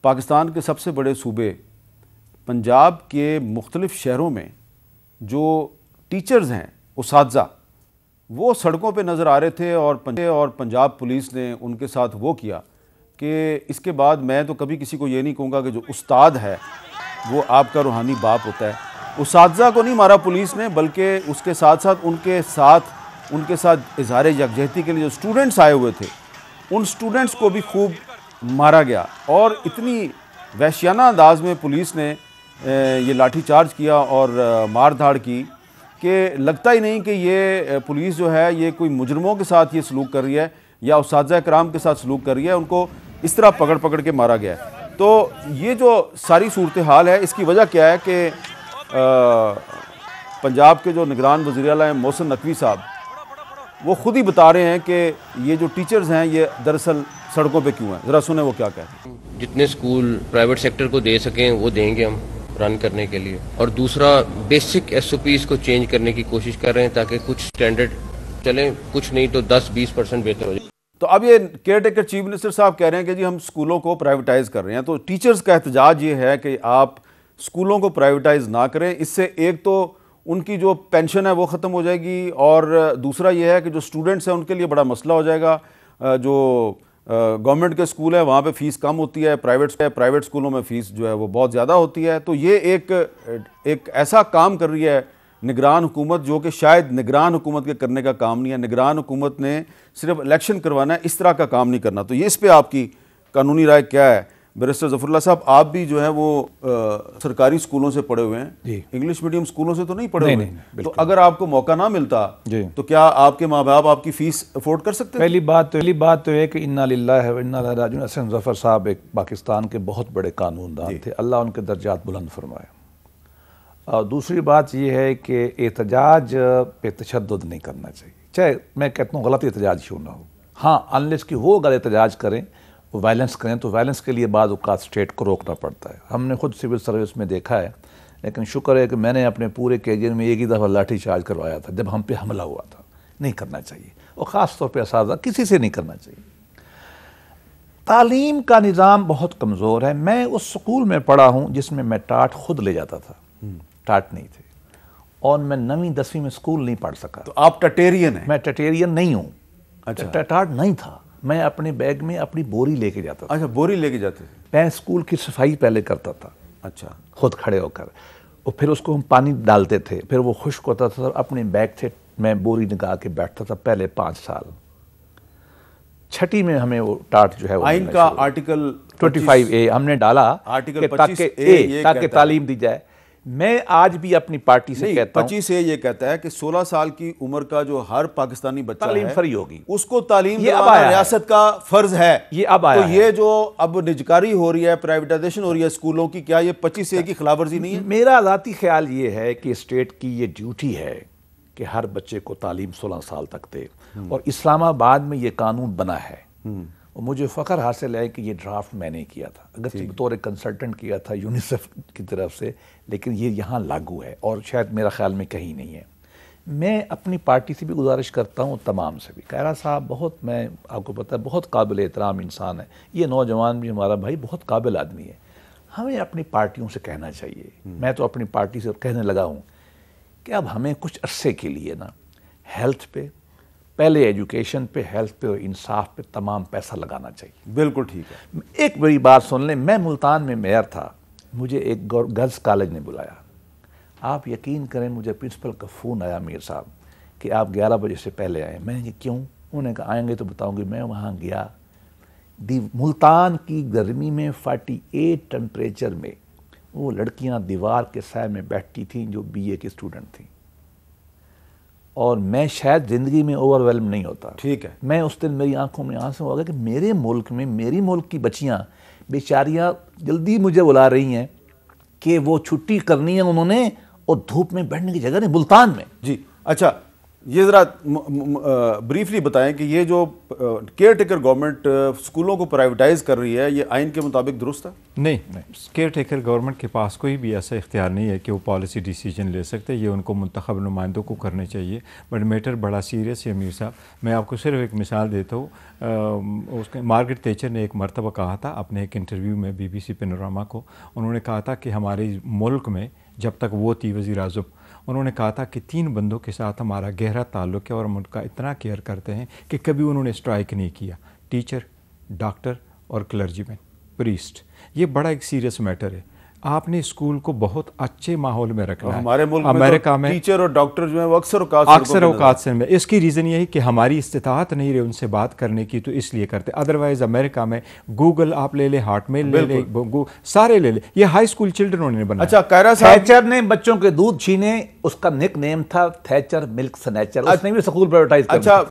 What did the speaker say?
पाकिस्तान के सबसे बड़े सूबे पंजाब के मुख्तलिफ़ शहरों में जो टीचर्स हैं, उसातिज़ा, वो सड़कों पे नज़र आ रहे थे और पंजाब पुलिस ने उनके साथ वो किया कि इसके बाद मैं तो कभी किसी को ये नहीं कहूँगा कि जो उस्ताद है वो आपका रूहानी बाप होता है। उसातिज़ा को नहीं मारा पुलिस ने, बल्कि उसके साथ साथ उनके साथ इज़हार यकजहती के लिए जो स्टूडेंट्स आए हुए थे उन स्टूडेंट्स को भी खूब मारा गया। और इतनी वहशियाना अंदाज में पुलिस ने ये लाठी चार्ज किया और मार धाड़ की कि लगता ही नहीं कि ये पुलिस जो है ये कोई मुजरमों के साथ ये सलूक कर रही है या उसातिज़ा कराम के साथ सलूक कर रही है। उनको इस तरह पकड़ के मारा गया है। तो ये जो सारी सूरत हाल है, इसकी वजह क्या है कि पंजाब के जो निगरान वज़ीर आला हैं मोहसिन नकवी साहब, वो खुद ही बता रहे हैं कि ये जो टीचर्स हैं ये दरअसल सड़कों पे क्यों हैं। ज़रा सुने वो क्या कहते हैं। जितने स्कूल प्राइवेट सेक्टर को दे सकें वो देंगे हम रन करने के लिए, और दूसरा बेसिक SOPs को चेंज करने की कोशिश कर रहे हैं ताकि कुछ स्टैंडर्ड चले, कुछ नहीं तो 10-20% बेहतर हो जाए। तो अब ये केयर टेकर चीफ मिनिस्टर साहब कह रहे हैं कि जी हम स्कूलों को प्राइवेटाइज़ कर रहे हैं। तो टीचर्स का एहतजाज ये है कि आप स्कूलों को प्राइवेटाइज़ ना करें। इससे एक तो उनकी जो पेंशन है वो ख़त्म हो जाएगी, और दूसरा ये है कि जो स्टूडेंट्स हैं उनके लिए बड़ा मसला हो जाएगा। जो गवर्नमेंट के स्कूल है वहाँ पे फ़ीस कम होती है, प्राइवेट स्कूलों में फ़ीस जो है वो बहुत ज़्यादा होती है। तो ये एक ऐसा काम कर रही है निगरान हुकूमत जो कि शायद निगरान हुकूमत के करने का काम नहीं है। निगरान हुकूमत ने सिर्फ इलेक्शन करवाना है, इस तरह का काम नहीं करना। तो ये इस पर आपकी कानूनी राय क्या है? बैरिस्टर ज़फ़रुल्लाह साहब, आप भी जो है वो सरकारी स्कूलों से पढ़े हुए हैं, इंग्लिश मीडियम स्कूलों से तो नहीं पढ़े हुए। तो अगर आपको मौका ना मिलता तो क्या आपके माँ बाप आपकी फ़ीस अफोर्ड कर सकते? पहली बात तो है कि इन्ना लिल्लाहि व इन्ना इलैहि राजिऊन। हसन ज़फ़र साहब एक पाकिस्तान के बहुत बड़े कानूनदान थे, अल्लाह उनके दर्जात बुलंद फरमाए। और दूसरी बात यह है कि एहतजाज पे तशद्दुद नहीं करना चाहिए, चाहे मैं कहता हूँ गलत एहतजाज क्यों ना हो। हाँ, अनलेस कि वो गलत एहतजाज करें, वो वायलेंस करें, तो वायलेंस के लिए बाद औक़ात स्टेट को रोकना पड़ता है। हमने खुद सिविल सर्विस में देखा है, लेकिन शुक्र है कि मैंने अपने पूरे कैरियर में एक ही दफ़ा लाठी चार्ज करवाया था जब हम पे हमला हुआ था। नहीं करना चाहिए, और ख़ास तौर पे असातिज़ा किसी से नहीं करना चाहिए। तालीम का निज़ाम बहुत कमज़ोर है। मैं उस स्कूल में पढ़ा हूँ जिसमें मैं टाट खुद ले जाता था, टाट नहीं थे, और मैं 9वीं-10वीं में स्कूल नहीं पढ़ सका। तो आप टटेरियन हैं? मैं टटेरियन नहीं हूँ। अच्छा। टाट नहीं था। मैं अपने बैग में अपनी बोरी लेके जाता था। अच्छा, बोरी लेके जाते थे? मैं स्कूल की सफाई पहले करता था। अच्छा। खुद खड़े होकर, और फिर उसको हम पानी डालते थे, फिर वो खुश्क होता था, अपने बैग से मैं बोरी निकाल के बैठता था पहले 5 साल। छठी में हमें वो टाट जो है वो आइन का आर्टिकल 25A हमने डाला, आर्टिकल 25A ताकि तालीम दी जाए। मैं आज भी अपनी पार्टी से कहता हूं, 25A ये कहता है कि 16 साल की उम्र का जो हर पाकिस्तानी बच्चा तालीम है फ्री होगी, उसको तालीम दिलाना रियासत का फर्ज है। ये अब आया तो ये जो अब निजकारी हो रही है, प्राइवेटाइजेशन हो रही है स्कूलों की, क्या ये 25A की खिलाफवर्जी नहीं है? मेरा ज़ाती ख्याल ये है कि स्टेट की ये ड्यूटी है कि हर बच्चे को तालीम 16 साल तक दे, और इस्लामाबाद में ये कानून बना है। और मुझे फ़ख्र हासिल है कि ये ड्राफ्ट मैंने किया था, अगर बतौर कंसल्टेंट किया था यूनिसेफ की तरफ से, लेकिन ये यहाँ लागू है और शायद मेरा ख्याल में कहीं नहीं है। मैं अपनी पार्टी से भी गुजारिश करता हूँ, तमाम से भी। कायरा साहब बहुत, मैं आपको पता है, बहुत काबिल एहतराम इंसान है। ये नौजवान भी हमारा भाई बहुत काबिल आदमी है। हमें अपनी पार्टियों से कहना चाहिए, मैं तो अपनी पार्टी से कहने लगा हूँ कि अब हमें कुछ अरसे के लिए ना हेल्थ पे, पहले एजुकेशन पे, हेल्थ पे और इंसाफ पे तमाम पैसा लगाना चाहिए। बिल्कुल ठीक है। एक बड़ी बात सुन लें, मैं मुल्तान में मेयर था, मुझे एक गर्ल्स कॉलेज ने बुलाया। आप यकीन करें, मुझे प्रिंसिपल का फ़ोन आया, मीर साहब, कि आप 11 बजे से पहले आए। मैंने कहा क्यों? उन्होंने कहा आएंगे तो बताऊंगी। मैं वहाँ गया, मुल्तान की गर्मी में 48 टेम्परेचर में वो लड़कियाँ दीवार के साए में बैठती थीं जो BA की स्टूडेंट थीं, और मैं शायद ज़िंदगी में ओवरवेल्म नहीं होता। ठीक है। मैं उस दिन मेरी आंखों में आंसू हो गए कि मेरे मुल्क में, मेरी मुल्क की बच्चियां बेचारियां जल्दी मुझे बुला रही हैं कि वो छुट्टी करनी है उन्होंने, और धूप में बैठने की जगह नहीं मुल्तान में। जी अच्छा, ये ज़रा ब्रीफली बताएं कि ये जो केयर टेकर गवर्नमेंट स्कूलों को प्राइवेटाइज कर रही है, ये आइन के मुताबिक दुरुस्त है? नहीं, केयर टेकर गवर्नमेंट के पास कोई भी ऐसा इख्तियार नहीं है कि वो पॉलिसी डिसीजन ले सकते, ये उनको मुंतखब नुमाइंदों को करने चाहिए। बट मैटर बड़ा सीरियस है अमीर साहब। मैं आपको सिर्फ एक मिसाल देता हूँ। उसके मार्गरेट थैचर ने एक मरतबा कहा था अपने एक इंटरव्यू में BBC पैनोरामा को, उन्होंने कहा था कि हमारे मुल्क में जब तक वो थी वज़ीर आज़म, उन्होंने कहा था कि 3 बंदों के साथ हमारा गहरा ताल्लुक़ है और हम उनका इतना केयर करते हैं कि कभी उन्होंने स्ट्राइक नहीं किया, टीचर, डॉक्टर और क्लर्जीमैन, प्रीस्ट। ये बड़ा एक सीरियस मैटर है। आपने स्कूल को बहुत अच्छे माहौल में रखना है। हमारे मुल्क अमेरिका में टीचर और डॉक्टर जो है वो अक्सर औकात से में, इसकी रीज़न ये है कि हमारी इस्तिताअत नहीं रही उनसे बात करने की, तो इसलिए करते। अदरवाइज अमेरिका में गूगल आप ले ले, हॉटमेल ले ले, सारे ले ले, ये हाई स्कूल चिल्ड्रन उन्होंने बनाया। अच्छा, कायरा साहब, थैचर ने बच्चों के दूध छीने, उसका निक नेम था थैचर मिल्क स्नैचर, उसने भी स्कूल प्राइवेटाइज कर अच्छा,